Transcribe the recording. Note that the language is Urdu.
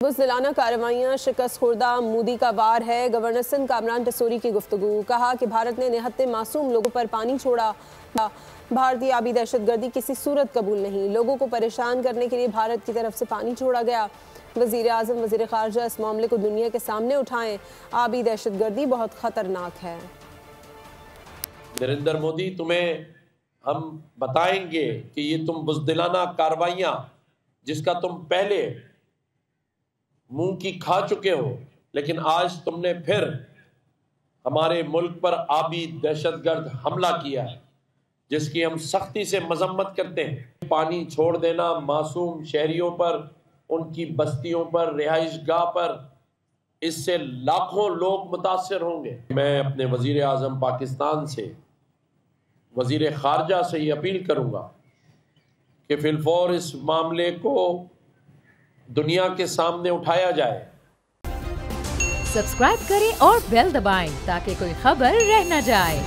بزدلانہ کارروائیاں شکست خوردہ مودی کا وار ہے۔ گورنر سندھ کامران ٹسوری کی گفتگو، کہا کہ بھارت نے نہتے معصوم لوگوں پر پانی چھوڑا۔ بھارتی آبی دہشت گردی کسی صورت قبول نہیں، لوگوں کو پریشان کرنے کے لیے بھارت کی طرف سے پانی چھوڑا گیا۔ وزیر اعظم وزیر خارجہ اس معاملے کو دنیا کے سامنے اٹھائیں، آبی دہشت گردی بہت خطرناک ہے۔ نریندر مودی، تمہیں ہم بتائیں گے کہ یہ تم بزدلانہ کارروائیاں جس کا تم پہلے منہ کی کھا چکے ہو، لیکن آج تم نے پھر ہمارے ملک پر آبی دہشت گرد حملہ کیا ہے، جس کی ہم سختی سے مذمت کرتے ہیں۔ پانی چھوڑ دینا معصوم شہریوں پر، ان کی بستیوں پر، رہائش گاہ پر، اس سے لاکھوں لوگ متاثر ہوں گے۔ میں اپنے وزیر اعظم پاکستان سے، وزیر خارجہ سے یہ اپیل کروں گا کہ فی الفور اس معاملے کو دنیا کے سامنے اٹھایا جائے۔ سبسکرائب کریں اور بیل دبائیں تاکہ کوئی خبر رہ نہ جائے۔